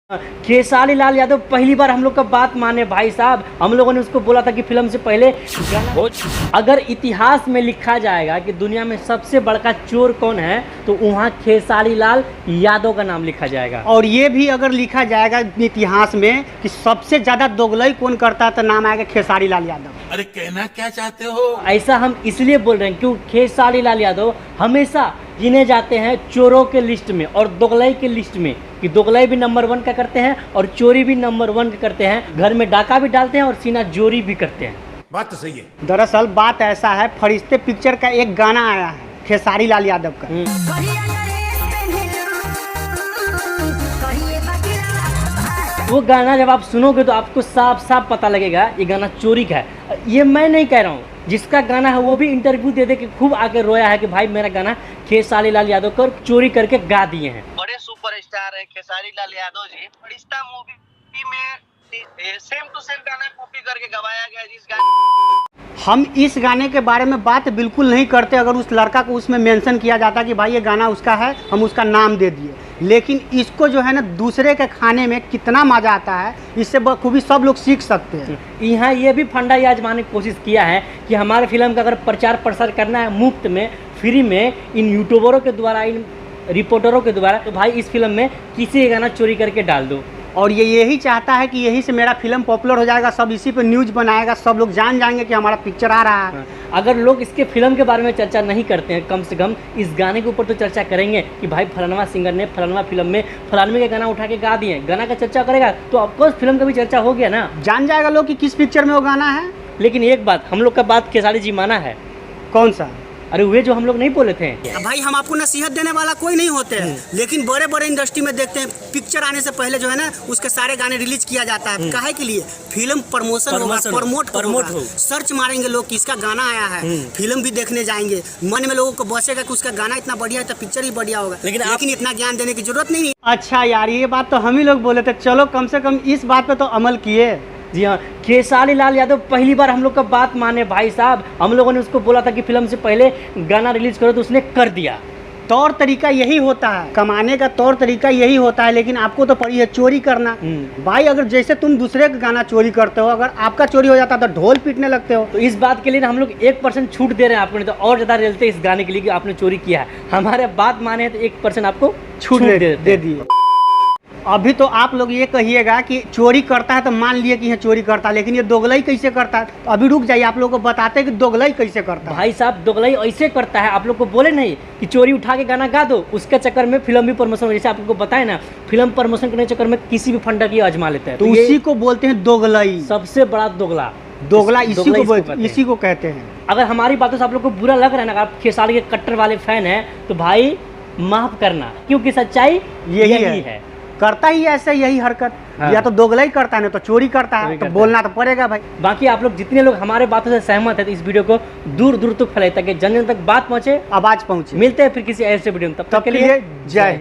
खेसारी लाल यादव पहली बार हम लोग का बात माने भाई साहब। हम लोगों ने उसको बोला था कि फिल्म से पहले अगर इतिहास में लिखा जाएगा कि दुनिया में सबसे बड़का चोर कौन है तो वहाँ खेसारी लाल यादव का नाम लिखा जाएगा। और ये भी अगर लिखा जाएगा इतिहास में कि सबसे ज्यादा दोगलई कौन करता है तो नाम आएगा खेसारी लाल यादव। अरे कहना क्या चाहते हो? ऐसा हम इसलिए बोल रहे हैं क्योंकि खेसारी लाल यादव हमेशा गिने जाते हैं चोरों के लिस्ट में और दोगलई के लिस्ट में, कि दोगलई भी नंबर 1 का करते हैं और चोरी भी नंबर 1 का करते हैं। घर में डाका भी डालते हैं और सीना चोरी भी करते हैं। बात तो सही है। दरअसल बात ऐसा है, फरिश्ते पिक्चर का एक गाना आया है खेसारी लाल यादव का। वो गाना जब आप सुनोगे तो आपको साफ साफ पता लगेगा ये गाना चोरी का है। ये मैं नहीं कह रहा हूँ, जिसका गाना है वो भी इंटरव्यू दे दे के खूब आके रोया है कि भाई मेरा गाना खेसारी लाल यादव को चोरी करके गा दिए हैं। बड़े सुपरस्टार हैं खेसारी लाल यादव जी। फरिश्ता मूवी में सेम टू सेम गाना कॉपी करके गवाया गया जिस गाने। हम इस गाने के बारे में बात बिल्कुल नहीं करते अगर उस लड़का को उसमें मेंशन किया जाता कि भाई ये गाना उसका है, हम उसका नाम दे दिए। लेकिन इसको जो है ना दूसरे के खाने में कितना मज़ा आता है, इससे बखूबी सब लोग सीख सकते हैं। यहाँ ये भी फंडा ये आजमाने की कोशिश किया है कि हमारे फिल्म का अगर प्रचार प्रसार करना है मुफ्त में, फ्री में, इन यूट्यूबरों के द्वारा, इन रिपोर्टरों के द्वारा, तो भाई इस फिल्म में किसी का गाना चोरी करके डाल दो। और ये यही चाहता है कि यही से मेरा फिल्म पॉपुलर हो जाएगा, सब इसी पे न्यूज़ बनाएगा, सब लोग जान जाएंगे कि हमारा पिक्चर आ रहा है। अगर लोग इसके फिल्म के बारे में चर्चा नहीं करते हैं, कम से कम इस गाने के ऊपर तो चर्चा करेंगे कि भाई फलानवा सिंगर ने फलानवा फिल्म में फलानवे का गाना उठा के गा दिए, गाना का चर्चा करेगा तो ऑफकोर्स फिल्म का भी चर्चा हो गया ना, जान जाएगा लोग कि किस पिक्चर में वो गाना है। लेकिन एक बात हम लोग का बात खेसारी जी माना है। कौन सा? अरे वे जो हम लोग नहीं बोले थे। भाई हम आपको नसीहत देने वाला कोई नहीं होते हैं, लेकिन बड़े बड़े इंडस्ट्री में देखते हैं पिक्चर आने से पहले जो है ना उसके सारे गाने रिलीज किया जाता है। काहे के लिए? फिल्म प्रमोशन होगा, प्रमोट हो, सर्च मारेंगे लोग कि इसका गाना आया है, फिल्म भी देखने जाएंगे, मन में लोगों को बसेगा कि उसका गाना इतना बढ़िया है तो पिक्चर ही बढ़िया होगा। लेकिन इतना ज्ञान देने की जरूरत नहीं है। अच्छा यार, ये बात तो हम ही लोग बोले थे, चलो कम से कम इस बात पे तो अमल किए। जी हाँ, खेसारी लाल यादव पहली बार हम लोग का बात माने भाई साहब। हम लोगों ने उसको बोला था कि फिल्म से पहले गाना रिलीज करो तो उसने कर दिया। तौर तरीका यही होता है, कमाने का तौर तरीका यही होता है, लेकिन आपको तो पड़ी है चोरी करना। भाई अगर जैसे तुम दूसरे का गाना चोरी करते हो, अगर आपका चोरी हो जाता तो ढोल पीटने लगते हो। तो इस बात के लिए हम लोग 1% छूट दे रहे हैं आपको, नहीं तो और ज़्यादा रेलते इस गाने के लिए कि आपने चोरी किया है। हमारे बात माने तो 1% आपको छूट दे दिए। अभी तो आप लोग ये कहिएगा कि चोरी करता है तो मान लिए कि ये चोरी करता है, लेकिन ये दोगलई कैसे करता है? तो अभी रुक जाइए, आप लोगों को बताते हैं कि दोगलई कैसे करता है। भाई साहब दोगलई ऐसे करता है, आप लोग को बोले नहीं कि चोरी उठा के गाना गा दो, उसके चक्कर में फिल्म भी प्रमोशन, जैसे आप लोग को बताए ना, फिल्म प्रमोशन करने के चक्कर में किसी भी फंडा की आजमा लेता है। तो उसी को बोलते हैं दोगलई, सबसे बड़ा दोगला इसी को कहते हैं। अगर हमारी बातों से आप लोग को बुरा लग रहा है ना, आप खेसारी के कट्टर वाले फैन हैं, तो भाई माफ करना, क्योंकि सच्चाई यही है। करता ही ऐसे यही हरकत। हाँ। या तो दोगलई करता है ना तो चोरी करता है, तो बोलना तो पड़ेगा भाई। बाकी आप लोग जितने लोग हमारे बातों से सहमत है तो इस वीडियो को दूर दूर तक फैलाए ताकि जन जन तक बात पहुंचे, आवाज पहुंचे। मिलते हैं फिर किसी ऐसे वीडियो में, तब तक के लिए जय हिंद।